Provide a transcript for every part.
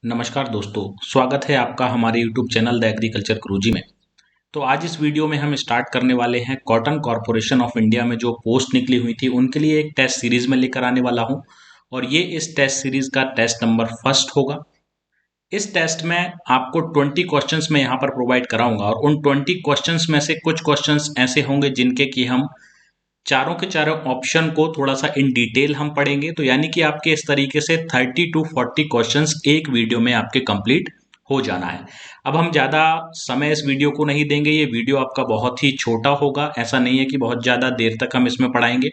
नमस्कार दोस्तों, स्वागत है आपका हमारे YouTube चैनल द एग्रीकल्चर गुरुजी में। तो आज इस वीडियो में हम स्टार्ट करने वाले हैं कॉटन कॉरपोरेशन ऑफ इंडिया में जो पोस्ट निकली हुई थी उनके लिए एक टेस्ट सीरीज में लेकर आने वाला हूं और ये इस टेस्ट सीरीज का टेस्ट नंबर फर्स्ट होगा। इस टेस्ट में आपको 20 क्वेश्चंस मैं यहाँ पर प्रोवाइड कराऊंगा और उन 20 क्वेश्चंस में से कुछ क्वेश्चंस ऐसे होंगे जिनके कि हम चारों के चारों ऑप्शन को थोड़ा सा इन डिटेल हम पढ़ेंगे। तो यानी कि आपके इस तरीके से 30 टू 40 क्वेश्चंस एक वीडियो में आपके कंप्लीट हो जाना है। अब हम ज़्यादा समय इस वीडियो को नहीं देंगे, ये वीडियो आपका बहुत ही छोटा होगा, ऐसा नहीं है कि बहुत ज़्यादा देर तक हम इसमें पढ़ाएंगे।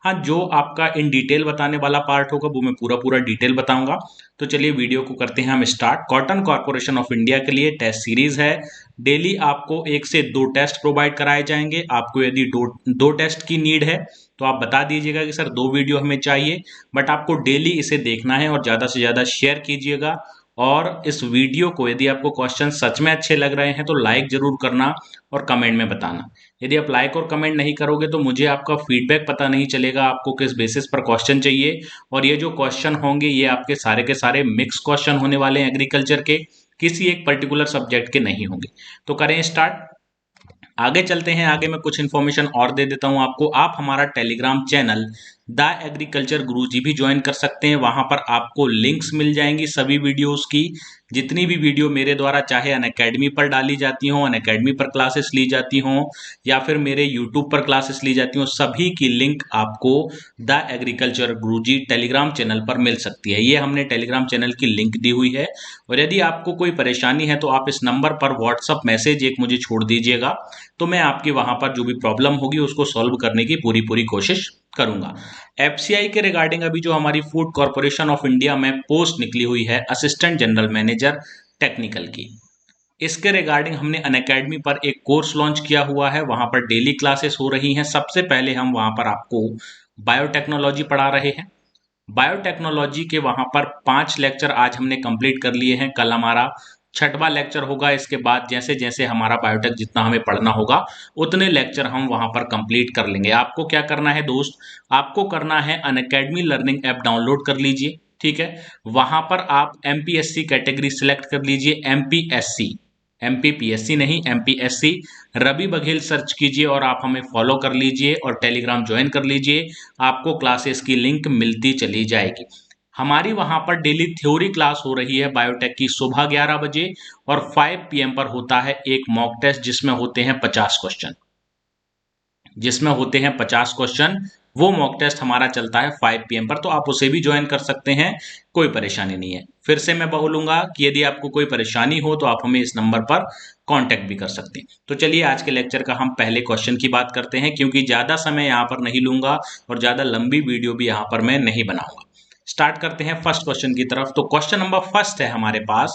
हाँ, जो आपका इन डिटेल बताने वाला पार्ट होगा वो मैं पूरा पूरा डिटेल बताऊंगा। तो चलिए वीडियो को करते हैं हम start. Cotton corporation of India के लिए टेस्ट सीरीज है। डेली आपको 1 से 2 टेस्ट प्रोवाइड कराए जाएंगे। आपको यदि दो टेस्ट की नीड है तो आप बता दीजिएगा कि सर 2 वीडियो हमें चाहिए, बट आपको डेली इसे देखना है और ज़्यादा से ज़्यादा शेयर कीजिएगा। और इस वीडियो को यदि आपको क्वेश्चन सच में अच्छे लग रहे हैं तो लाइक जरूर करना और कमेंट में बताना। यदि आप लाइक और कमेंट नहीं करोगे तो मुझे आपका फीडबैक पता नहीं चलेगा आपको किस बेसिस पर क्वेश्चन चाहिए। और ये जो क्वेश्चन होंगे ये आपके सारे के सारे मिक्स क्वेश्चन होने वाले हैं एग्रीकल्चर के, किसी एक पर्टिकुलर सब्जेक्ट के नहीं होंगे। तो करें स्टार्ट, आगे चलते हैं। आगे मैं कुछ इन्फॉर्मेशन और दे देता हूं आपको। आप हमारा टेलीग्राम चैनल द एग्रीकल्चर गुरुजी भी ज्वाइन कर सकते हैं। वहां पर आपको लिंक्स मिल जाएंगी सभी वीडियोस की। जितनी भी वीडियो मेरे द्वारा चाहे अनअकैडमी पर डाली जाती हो, अनअकैडमी पर क्लासेस ली जाती हो या फिर मेरे यूट्यूब पर क्लासेस ली जाती हो, सभी की लिंक आपको the agriculture Guruji Telegram channel पर मिल सकती है। ये हमने टेलीग्राम चैनल की लिंक दी हुई है। और यदि आपको कोई परेशानी है तो आप इस नंबर पर व्हाट्सअप मैसेज एक मुझे छोड़ दीजिएगा, तो मैं आपकी वहां पर जो भी प्रॉब्लम होगी उसको सॉल्व करने की पूरी पूरी कोशिश करूंगा। एफसीआई के रिगार्डिंग अभी जो हमारी फूड कॉर्पोरेशन ऑफ इंडिया में पोस्ट निकली हुई है असिस्टेंट जनरल मैनेजर टेक्निकल की, इसके रिगार्डिंग हमने अनअकैडमी पर एक कोर्स लॉन्च किया हुआ है। वहां पर डेली क्लासेस हो रही हैं। सबसे पहले हम वहां पर आपको बायोटेक्नोलॉजी पढ़ा रहे हैं। बायोटेक्नोलॉजी के वहां पर 5 लेक्चर आज हमने कंप्लीट कर लिए हैं। कल हमारा 6वां लेक्चर होगा। इसके बाद जैसे जैसे हमारा बायोटेक जितना हमें पढ़ना होगा उतने लेक्चर हम वहां पर कंप्लीट कर लेंगे। आपको क्या करना है दोस्त, आपको करना है अनअकैडमी लर्निंग ऐप डाउनलोड कर लीजिए, ठीक है। वहां पर आप एमपीएससी कैटेगरी सिलेक्ट कर लीजिए। एमपीएससी, एमपीपीएससी नहीं, एमपीएससी रवि बघेल सर्च कीजिए और आप हमें फॉलो कर लीजिए और टेलीग्राम ज्वाइन कर लीजिए। आपको क्लासेस की लिंक मिलती चली जाएगी। हमारी वहां पर डेली थ्योरी क्लास हो रही है बायोटेक की सुबह 11 बजे और 5 पीएम पर होता है एक मॉक टेस्ट जिसमें होते हैं 50 क्वेश्चन, वो मॉक टेस्ट हमारा चलता है 5 पीएम पर। तो आप उसे भी ज्वाइन कर सकते हैं, कोई परेशानी नहीं है। फिर से मैं बोलूंगा कि यदि आपको कोई परेशानी हो तो आप हमें इस नंबर पर कांटेक्ट भी कर सकते हैं। तो चलिए आज के लेक्चर का हम पहले क्वेश्चन की बात करते हैं, क्योंकि ज्यादा समय यहाँ पर नहीं लूंगा और ज्यादा लंबी वीडियो भी यहाँ पर मैं नहीं बनाऊंगा। स्टार्ट करते हैं फर्स्ट क्वेश्चन की तरफ। तो क्वेश्चन नंबर फर्स्ट है हमारे पास,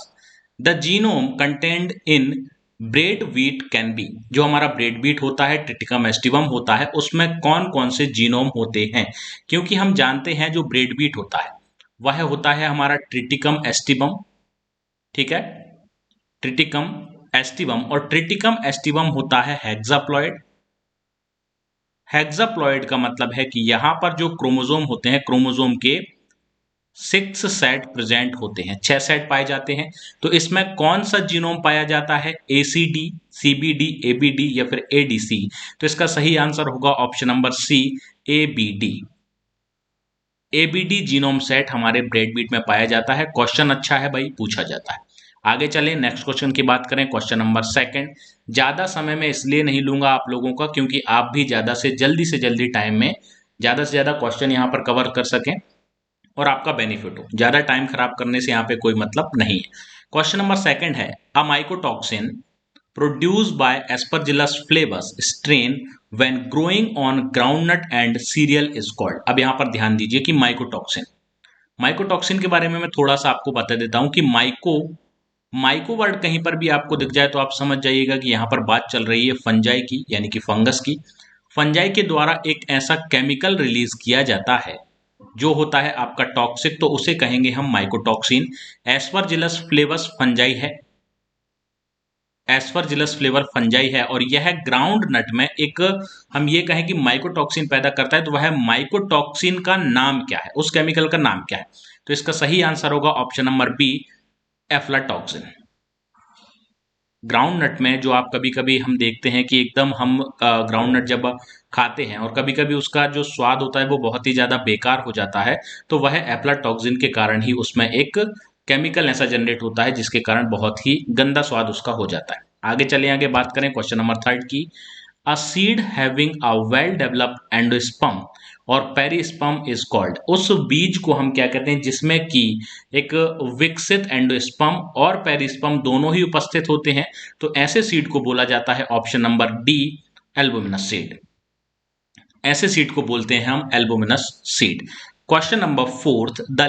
the genome content in bread wheat can be. जो हमारा ब्रेड व्हीट होता है, ट्रिटिकम एस्टिवम होता है, उसमें कौन कौन से जीनोम होते हैं। क्योंकि हम जानते हैं जो ब्रेड व्हीट होता है वह होता है हमारा ट्रिटिकम एस्टिवम, ठीक है, ट्रिटिकम एस्टिवम। और ट्रिटिकम एस्टिवम होता है हेक्साप्लॉइड। हेक्साप्लॉइड का मतलब है कि यहां पर जो क्रोमोसोम होते हैं, क्रोमोसोम के 6 सेट प्रेजेंट होते हैं, 6 सेट पाए जाते हैं। तो इसमें कौन सा जीनोम पाया जाता है, एसीडी, सीबीडी, एबीडी या फिर एडीसी। तो इसका सही आंसर होगा option number C, ABD. ABD genome set हमारे ब्रेड बीट में पाया जाता है। क्वेश्चन अच्छा है भाई, पूछा जाता है। आगे चलें, नेक्स्ट क्वेश्चन की बात करें। क्वेश्चन नंबर सेकंड, ज्यादा समय में इसलिए नहीं लूंगा आप लोगों का क्योंकि आप भी ज्यादा से जल्दी टाइम में ज्यादा से ज्यादा क्वेश्चन यहां पर कवर कर सकें और आपका बेनिफिट हो। ज्यादा टाइम खराब करने से यहाँ पे कोई मतलब नहीं है। क्वेश्चन नंबर सेकंड है, a mycotoxin produce by Aspergillus flavus strain when growing on groundnut and cereal is called. अब यहाँ पर ध्यान दीजिए कि माइकोटॉक्सिन, माइकोटॉक्सिन के बारे में मैं थोड़ा सा आपको बता देता हूं कि माइको वर्ड कहीं पर भी आपको दिख जाए तो आप समझ जाइएगा कि यहाँ पर बात चल रही है फंजाई की, यानी कि फंगस की। फंजाई के द्वारा एक ऐसा केमिकल रिलीज किया जाता है जो होता है आपका टॉक्सिक, तो उसे कहेंगे हम माइकोटॉक्सिन। एस्परजिलस फ्लेवस फंजाई है, एस्परजिलस फ्लेवर फंजाई है और यह ग्राउंड नट में एक, हम ये कहें कि माइकोटॉक्सिन पैदा करता है। तो वह माइकोटॉक्सिन का नाम क्या है, उस केमिकल का नाम क्या है। तो इसका सही आंसर होगा option number B, aflatoxin. Groundnut में जो आप कभी कभी हम देखते हैं कि एकदम हम ग्राउंड नट जब खाते हैं और कभी कभी उसका जो स्वाद होता है वो बहुत ही ज़्यादा बेकार हो जाता है, तो वह एफ्लाटॉक्सिन के कारण ही उसमें एक केमिकल ऐसा जनरेट होता है जिसके कारण बहुत ही गंदा स्वाद उसका हो जाता है। आगे चले, आगे बात करें क्वेश्चन नंबर थर्ड की। A seed having a well developed endosperm और पेरिस्पर्म इज कॉल्ड। उस बीज को हम क्या कहते हैं जिसमें कि एक विकसित एंडोस्पर्म और पेरिस्पर्म दोनों ही उपस्थित होते हैं, तो ऐसे सीड को बोला जाता है option number D, albuminous seed. ऐसे सीड को बोलते हैं हम albuminous seed. Question number fourth, the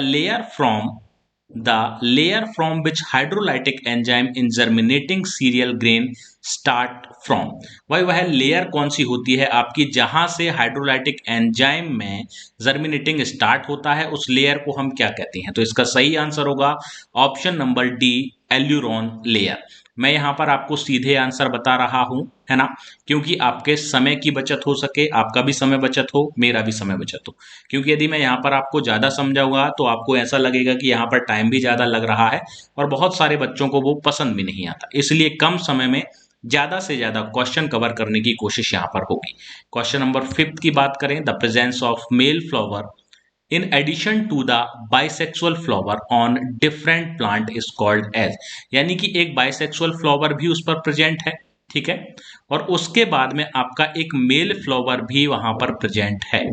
layer from which hydrolytic enzyme in germinating serial grain start from. वह लेयर कौन सी होती है आपकी जहां से हाइड्रोलाइटिक एंजाइम में जर्मिनेटिंग स्टार्ट होता है, उस लेयर को हम क्या कहते हैं? तो इसका सही आंसर होगा option number D, aleurone layer. मैं यहां पर आपको सीधे आंसर बता रहा हूं, है ना, क्योंकि आपके समय की बचत हो सके, आपका भी समय बचत हो, मेरा भी समय बचत हो। क्योंकि यदि मैं यहाँ पर आपको ज़्यादा समझाऊंगा तो आपको ऐसा लगेगा कि यहाँ पर टाइम भी ज़्यादा लग रहा है और बहुत सारे बच्चों को वो पसंद भी नहीं आता। इसलिए कम समय में ज़्यादा से ज़्यादा क्वेश्चन कवर करने की कोशिश यहाँ पर होगी। क्वेश्चन नंबर फिफ्थ की बात करें, the presence of male flower in addition to the bisexual flower on different plant is called as। यानी कि एक बाइसेक्सुअल फ्लावर भी उस पर प्रेजेंट है, ठीक है, और उसके बाद में आपका एक मेल फ्लावर भी वहां पर प्रेजेंट है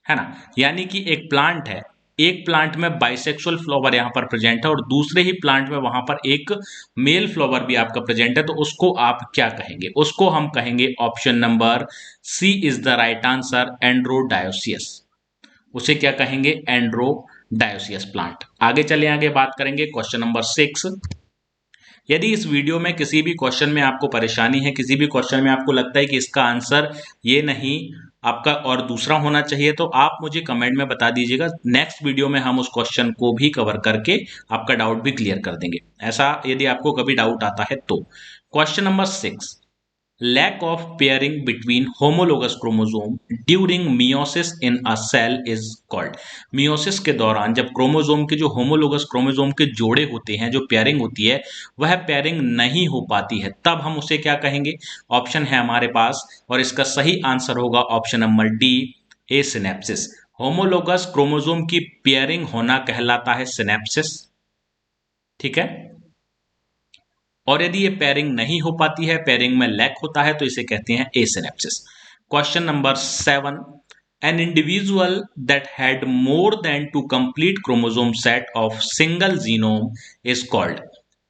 ना। यानी कि एक प्लांट है, एक प्लांट में बाइसेक्सुअल फ्लावर यहां पर प्रेजेंट है और दूसरे ही प्लांट में वहां पर एक मेल फ्लावर भी आपका प्रेजेंट है, तो उसको आप क्या कहेंगे? उसको हम कहेंगे option number C is the right answer, androdioecious. उसे क्या कहेंगे? Androdioecious plant. आगे चले, आगे बात करेंगे क्वेश्चन नंबर सिक्स। यदि इस वीडियो में किसी भी क्वेश्चन में आपको परेशानी है, किसी भी क्वेश्चन में आपको लगता है कि इसका आंसर ये नहीं आपका और दूसरा होना चाहिए, तो आप मुझे कमेंट में बता दीजिएगा। नेक्स्ट वीडियो में हम उस क्वेश्चन को भी कवर करके आपका डाउट भी क्लियर कर देंगे, ऐसा यदि आपको कभी डाउट आता है तो। Question number six, lack of pairing between homologous chromosome during meiosis in a cell is called। meiosis के दौरान जब क्रोमोसोम के जो होमोलोगस क्रोमोसोम के जोड़े होते हैं, जो पेयरिंग होती है, वह पेयरिंग नहीं हो पाती है, तब हम उसे क्या कहेंगे? ऑप्शन है हमारे पास और इसका सही आंसर होगा ऑप्शन नंबर डी, ए सिनेप्सिस। होमोलोगस क्रोमोसोम की पेयरिंग होना कहलाता है सिनेप्सिस, ठीक है। और यदि ये पेयरिंग नहीं हो पाती है, पेयरिंग में लैक होता है, तो इसे कहते हैं asynapsis. Question number seven, an individual that had more than two complete chromosome set of single genome is called.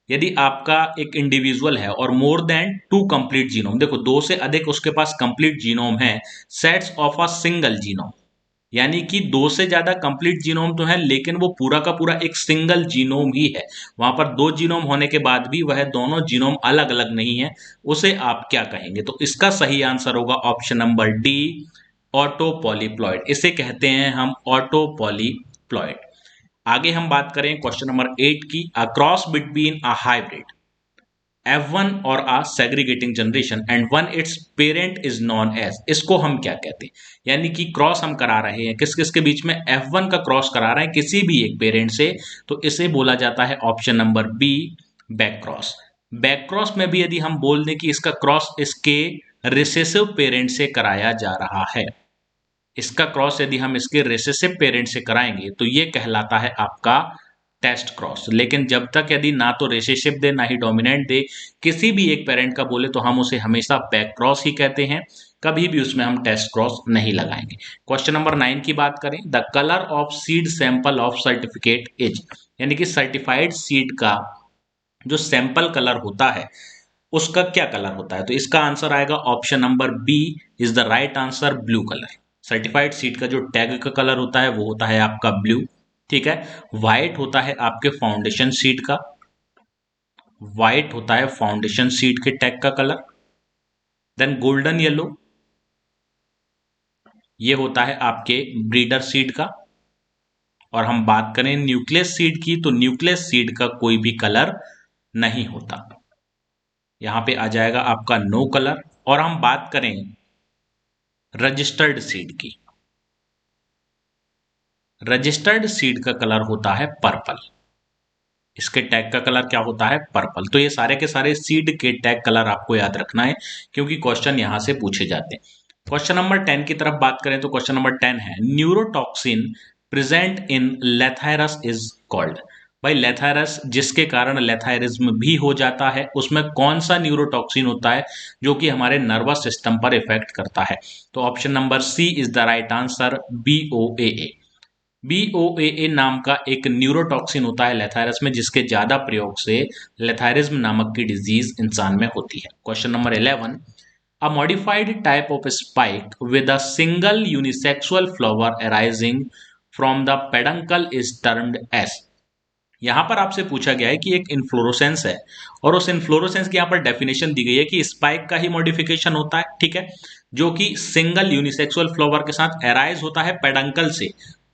यदि आपका एक इंडिविजुअल है और more than two complete genome, देखो दो से अधिक उसके पास कंप्लीट जीनोम है, sets of a single genome, यानी कि दो से ज्यादा कंप्लीट जीनोम तो है लेकिन वो पूरा का पूरा एक सिंगल जीनोम ही है, वहां पर दो जीनोम होने के बाद भी वह दोनों जीनोम अलग अलग नहीं है, उसे आप क्या कहेंगे? तो इसका सही आंसर होगा ऑप्शन नंबर डी, ऑटोपॉलीप्लॉइड। इसे कहते हैं हम ऑटोपॉलीप्लॉइड। आगे हम बात करें क्वेश्चन नंबर एट की, a cross between a hybrid F1 और a segregating generation and one its parent is known as. इसको हम क्या कहते हैं? यानी कि क्रॉस हम करा रहे हैं किस किस के बीच में? F1 का क्रॉस करा रहे हैं किसी भी एक पेरेंट से, तो इसे बोला जाता है option number B, back cross. Back cross में भी यदि हम बोल दें कि इसका क्रॉस इसके रिसेसिव पेरेंट से कराया जा रहा है, इसका क्रॉस यदि हम इसके रिसेसिव पेरेंट से कराएंगे तो ये कहलाता है आपका टेस्ट क्रॉस। लेकिन जब तक यदि ना तो रिसेसिव दे ना ही डोमिनेंट दे, किसी भी एक पेरेंट का बोले, तो हम उसे हमेशा बैक क्रॉस ही कहते हैं, कभी भी उसमें हम टेस्ट क्रॉस नहीं लगाएंगे। क्वेश्चन नंबर 9 की बात करें, the colour of seed sample of certificate is. यानी कि सर्टिफाइड सीड का जो सैंपल कलर होता है उसका क्या कलर होता है? तो इसका आंसर आएगा option number B is the right answer, blue colour. Certified seed का जो टैग का कलर होता है वो होता है आपका ब्लू, ठीक है। व्हाइट होता है आपके फाउंडेशन सीड का, व्हाइट होता है फाउंडेशन सीड के टैग का कलर। देन गोल्डन येलो, ये होता है आपके ब्रीडर सीड का। और हम बात करें न्यूक्लियस सीड की, तो न्यूक्लियस सीड का कोई भी कलर नहीं होता, यहां पे आ जाएगा आपका नो कलर। और हम बात करें रजिस्टर्ड सीड की, रजिस्टर्ड सीड का कलर होता है पर्पल। इसके टैग का कलर क्या होता है? पर्पल। तो ये सारे के सारे सीड के टैग कलर आपको याद रखना है, क्योंकि क्वेश्चन यहां से पूछे जाते हैं। क्वेश्चन नंबर 10 की तरफ बात करें तो क्वेश्चन नंबर 10 है, neurotoxin present in Lathyrus is called. भाई लेथायरस जिसके कारण लेथायरिज्म भी हो जाता है, उसमें कौन सा न्यूरोटॉक्सिन होता है जो कि हमारे नर्वस सिस्टम पर इफेक्ट करता है? तो option number C is the right answer, BOAA। BOAA नाम का एक न्यूरोटॉक्सिन होता है लेथायरस में, जिसके ज्यादा प्रयोग से लेथायरिज्म नामक की डिजीज इंसान में होती है। Question number 11, a modified type of spike with a single unisexual flower arising from the peduncle is termed as. यहां पर आपसे पूछा गया है कि एक इन्फ्लोरोसेंस है, और उस इन्फ्लोरोसेंस की यहां पर डेफिनेशन दी गई है कि स्पाइक का ही मॉडिफिकेशन होता है, ठीक है, जो कि सिंगल यूनिसेक्सुअल फ्लावर के साथ अराइज होता है पेडंकल से।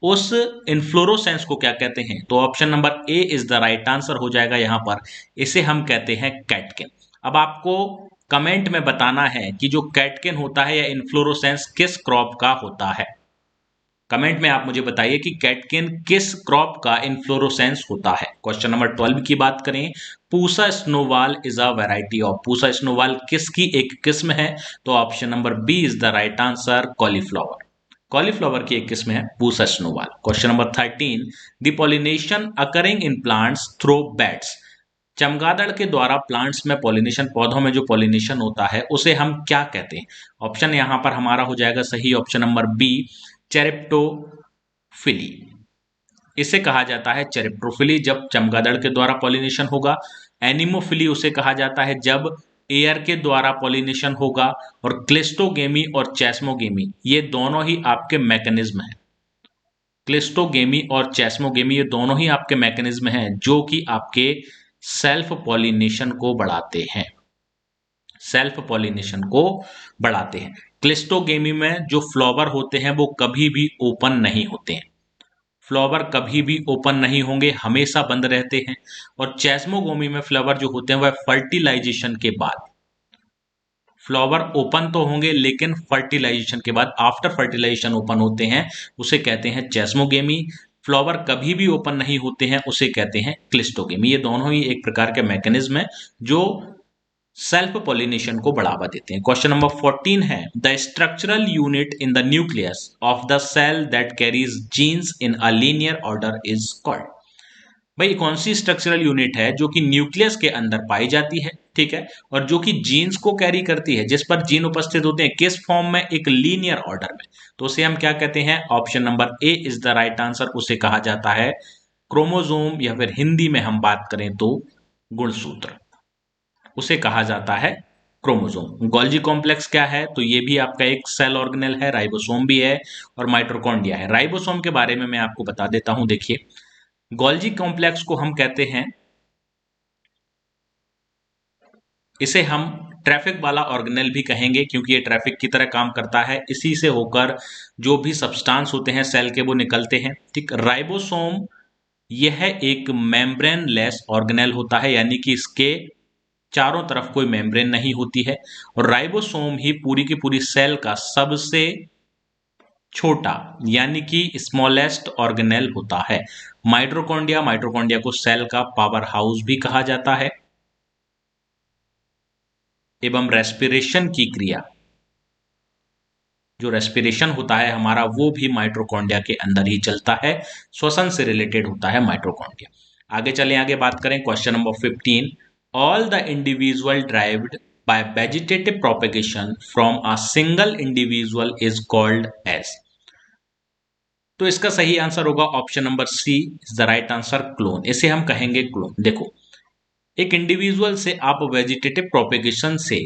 उस इन्फ्लोरोसेंस को क्या कहते हैं? तो option number A is the right answer हो जाएगा यहां पर। इसे हम कहते हैं कैटकिन। अब आपको कमेंट में बताना है कि जो कैटकिन होता है या इन्फ्लोरोसेंस किस क्रॉप का होता है। कमेंट में आप मुझे बताइए कि कैटकिन किस क्रॉप का इन्फ्लोरोसेंस होता है। क्वेश्चन नंबर 12 की बात करें, Pusa snowball is a variety of. Pusa snowball किसकी एक किस्म है? तो option number B is the right answer, cauliflower. Cauliflower की एक किस्म है Pusa snowball. Question number 13, the pollination occurring in plants through bats. चमगादड़ के द्वारा प्लांट्स में पॉलिनेशन, पौधों में जो पॉलिनेशन होता है उसे हम क्या कहते हैं? ऑप्शन यहां पर हमारा हो जाएगा सही, ऑप्शन नंबर बी, चेरिप्टोफिली। इसे कहा जाता है चेरिप्टोफिली जब चमगादड़ के द्वारा पॉलिनेशन होगा। एनिमोफिली उसे कहा जाता है जब एयर के द्वारा पॉलिनेशन होगा। और क्लिस्टोगेमी और चेस्मोगेमी ये दोनों ही आपके मैकेनिज्म हैं। क्लिस्टोगेमी और चेस्मोगेमी ये दोनों ही आपके मैकेनिज्म हैं जो कि आपके सेल्फ पॉलिनेशन को बढ़ाते हैं, सेल्फ पॉलिनेशन को बढ़ाते हैं। क्लिस्टोगेमी में जो फ्लावर होते हैं वो कभी भी ओपन नहीं होते हैं, फ्लावर कभी भी ओपन नहीं होंगे, हमेशा बंद रहते हैं। और चेस्मोगोमी में फ्लावर जो होते हैं वह फर्टिलाइजेशन के बाद, फ्लावर ओपन तो होंगे लेकिन फर्टिलाइजेशन के बाद, आफ्टर फर्टिलाइजेशन ओपन होते हैं, उसे कहते हैं चेस्मोगेमी। फ्लावर कभी भी ओपन नहीं होते हैं, उसे कहते हैं क्लिस्टोगेमी। ये दोनों ही एक प्रकार के मैकेनिज्म है जो सेल्फ पॉलिनेशन को बढ़ावा देते हैं। क्वेश्चन नंबर 14 है, the structural unit in the nucleus of the cell that carries genes in a linear order is called. भाई कौन सी स्ट्रक्चरल यूनिट है जो कि न्यूक्लियस के अंदर पाई जाती है, ठीक है, और जो कि जीन्स को कैरी करती है, जिस पर जीन उपस्थित होते हैं, किस फॉर्म में? एक लीनियर ऑर्डर में। तो उसे हम क्या कहते हैं? Option number A is the right answer, उसे कहा जाता है क्रोमोजोम, या फिर हिंदी में हम बात करें तो गुणसूत्र, उसे कहा जाता है क्रोमोसोम। गोल्जी कॉम्प्लेक्स क्या है? तो ये भी आपका एक सेल ऑर्गेनेल है, राइबोसोम भी है और माइटोकॉन्ड्रिया है। राइबोसोम के बारे में मैं आपको बता देता हूं। देखिए, गोल्जी कॉम्प्लेक्स को हम कहते हैं, इसे हम ट्रैफिक वाला ऑर्गेनेल भी कहेंगे क्योंकि ये ट्रैफिक की तरह काम करता है। इसी से होकर जो भी सब्सटेंस होते हैं सेल के वो निकलते हैं, ठीक। राइबोसोम यह एक मेम्ब्रेन लेस ऑर्गेनेल होता है, यानी कि इसके चारों तरफ कोई मेम्ब्रेन नहीं होती है। और राइबोसोम ही पूरी की पूरी सेल का सबसे छोटा यानी कि स्मॉलेस्ट ऑर्गेनेल होता है। माइटोकॉन्ड्रिया, माइटोकॉन्ड्रिया को सेल का पावर हाउस भी कहा जाता है। एवं रेस्पिरेशन की क्रिया, जो रेस्पिरेशन होता है हमारा, वो भी माइटोकॉन्ड्रिया के अंदर ही चलता है, श्वसन से रिलेटेड होता है माइटोकॉन्ड्रिया। आगे चलें, आगे बात करें question number 15, all the individual derived by vegetative propagation from a single individual is called as। तो इसका सही आंसर होगा option number C is the right answer, clone. इसे हम कहेंगे क्लोन। देखो, एक इंडिविजुअल से आप वेजिटेटिव प्रोपेगेशन से,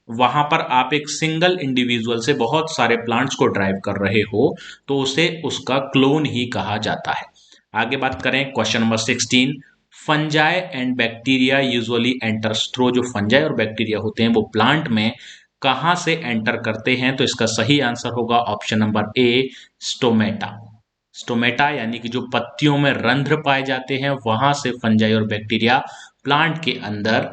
वहां पर आप एक सिंगल इंडिविजुअल से बहुत सारे प्लांट्स को ड्राइव कर रहे हो, तो उसे उसका क्लोन ही कहा जाता है। आगे बात करें question number 16, fungi and bacteria usually enters through. जो फंजाई और बैक्टीरिया होते हैं वो प्लांट में कहां से एंटर करते हैं? तो इसका सही आंसर होगा option number A, stomata. Stomata यानी कि जो पत्तियों में रंध्र पाए जाते हैं, वहां से फंजाई और बैक्टीरिया प्लांट के अंदर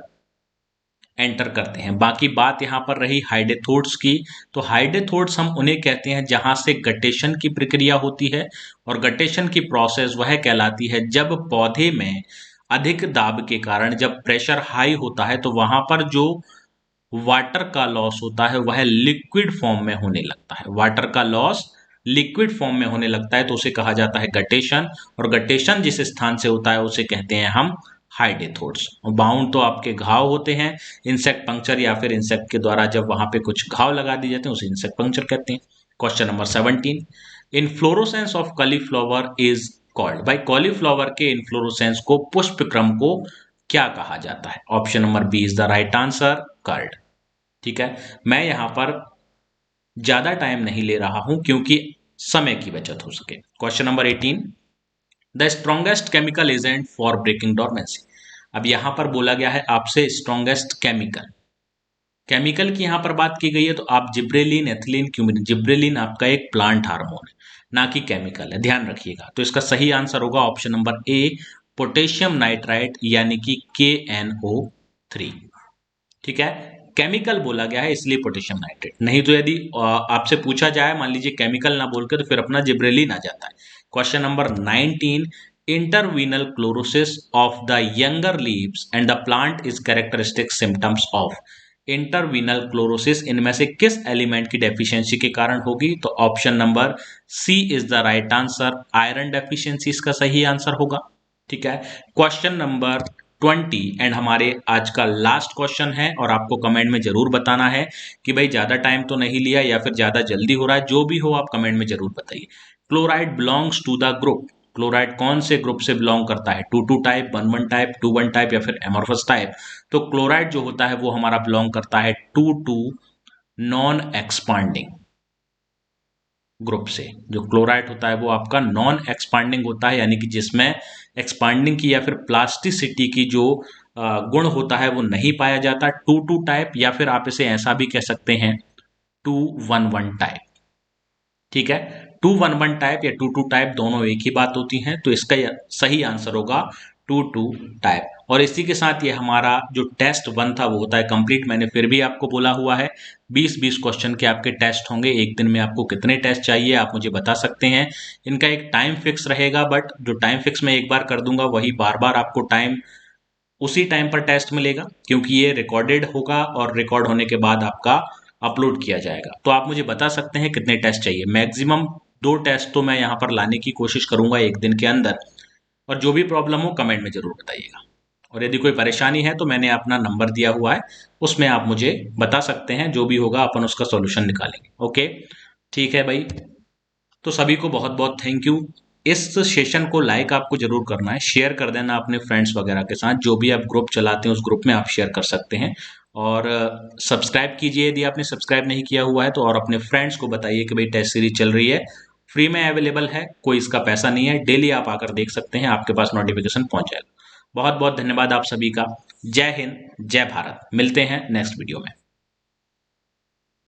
एंटर करते हैं। बाकी बात यहां पर रही हाइडेथोड्स की, तो हाइडेथोड्स हम उन्हें कहते हैं जहां से गटेशन की प्रक्रिया होती है, और गटेशन की प्रोसेस वह कहलाती है जब पौधे में अधिक दाब के कारण जब प्रेशर हाई होता है तो वहां पर जो वाटर का लॉस होता है वह लिक्विड फॉर्म में होने लगता है। वाटर का लॉस लिक्विड फॉर्म में होने लगता है तो उसे कहा जाता है गटेशन, और गटेशन जिस स्थान से होता है उसे कहते हैं हम हाइडेथोड्स। बाउंड तो आपके घाव होते हैं, इंसेक्ट पंक्चर या फिर इंसेक्ट के द्वारा जब वहां पे कुछ घाव लगा दिए जाते हैं उसे इंसेक्ट पंक्चर कहते हैं। Question number 17, inflorescence of cauliflower is called. भाई कॉलीफ्लावर के इनफ्लोरोसेंस को, पुष्प क्रम को क्या कहा जाता है? Option number B is the right answer, curd. ठीक है, मैं यहां पर ज्यादा टाइम नहीं ले रहा हूं क्योंकि समय की बचत हो सके। Question number 18, the strongest chemical agent for breaking dormancy. अब यहां पर बोला गया है आपसे स्ट्रॉन्गेस्ट केमिकल, केमिकल की यहां पर बात की गई है तो आप जिब्रेलिन, एथिलीन, क्यूमिन। जिब्रेलिन आपका एक प्लांट हार्मोन है, ना कि केमिकल है, ध्यान रखिएगा। तो इसका सही आंसर होगा option number A, potassium nitrite यानी कि KNO3। ठीक है, केमिकल बोला गया है इसलिए पोटेशियम नाइट्रेट, नहीं तो यदि आपसे पूछा जाए मान लीजिए केमिकल ना बोल के तो फिर अपना जिब्रेलिन आ जाता है। Question number 19, interveinal chlorosis of the younger leaves and the plant is characteristic symptoms of. Interveinal chlorosis इनमें से किस एलिमेंट की डेफिशिएंसी के कारण होगी? तो option number C is the right answer, iron deficiency इसका सही आंसर होगा। ठीक है, क्वेश्चन नंबर 20 एंड हमारे आज का लास्ट क्वेश्चन है, और आपको कमेंट में जरूर बताना है कि भाई ज्यादा टाइम तो नहीं लिया या फिर ज्यादा जल्दी हो रहा है, जो भी हो आप कमेंट में जरूर बताइए। Chloride belongs to the group, chloride कौन से ग्रुप से बिलोंग करता है? 2,2 टाइप, 1,1 टाइप, 2,1 टाइप या फिर एमोर्फस टाइप? तो क्लोराइड जो होता है वो हमारा बिलोंग करता है 2,2 नॉन एक्सपांडिंग ग्रुप से। जो क्लोराइड होता है वो आपका नॉन एक्सपांडिंग होता है, यानी कि जिसमें एक्सपांडिंग की या फिर प्लास्टिसिटी की जो गुण होता है वो नहीं पाया जाता। 2,2 टाइप, या फिर आप इसे ऐसा भी कह सकते हैं 2,1,1 टाइप। ठीक है, 2,1,1 टाइप या 2,2 टाइप दोनों एक ही बात होती हैं, तो इसका सही आंसर होगा 2,2 टाइप। और इसी के साथ ये हमारा जो टेस्ट 1 था वो होता है कंप्लीट। मैंने फिर भी आपको बोला हुआ है 20-20 क्वेश्चन के आपके टेस्ट होंगे। एक दिन में आपको कितने टेस्ट चाहिए आप मुझे बता सकते हैं। इनका एक टाइम फिक्स रहेगा, बट जो टाइम फिक्स मैं एक बार कर दूंगा वही बार बार आपको टाइम उसी टाइम पर टेस्ट मिलेगा, क्योंकि ये रिकॉर्डेड होगा और रिकॉर्ड होने के बाद आपका अपलोड किया जाएगा। तो आप मुझे बता सकते हैं कितने टेस्ट चाहिए। मैक्सिमम 2 टेस्ट तो मैं यहाँ पर लाने की कोशिश करूंगा एक दिन के अंदर, और जो भी प्रॉब्लम हो कमेंट में जरूर बताइएगा। और यदि कोई परेशानी है तो मैंने अपना नंबर दिया हुआ है, उसमें आप मुझे बता सकते हैं, जो भी होगा अपन उसका सॉल्यूशन निकालेंगे। ओके, ठीक है भाई, तो सभी को बहुत बहुत थैंक यू। इस सेशन को लाइक आपको जरूर करना है, शेयर कर देना अपने फ्रेंड्स वगैरह के साथ, जो भी आप ग्रुप चलाते हैं उस ग्रुप में आप शेयर कर सकते हैं। और सब्सक्राइब कीजिए यदि आपने सब्सक्राइब नहीं किया हुआ है तो, और अपने फ्रेंड्स को बताइए कि भाई टेस्ट सीरीज चल रही है, फ्री में अवेलेबल है, कोई इसका पैसा नहीं है, डेली आप आकर देख सकते हैं, आपके पास नोटिफिकेशन पहुंच जाएगा। बहुत बहुत धन्यवाद आप सभी का। जय हिंद, जय भारत, मिलते हैं नेक्स्ट वीडियो में।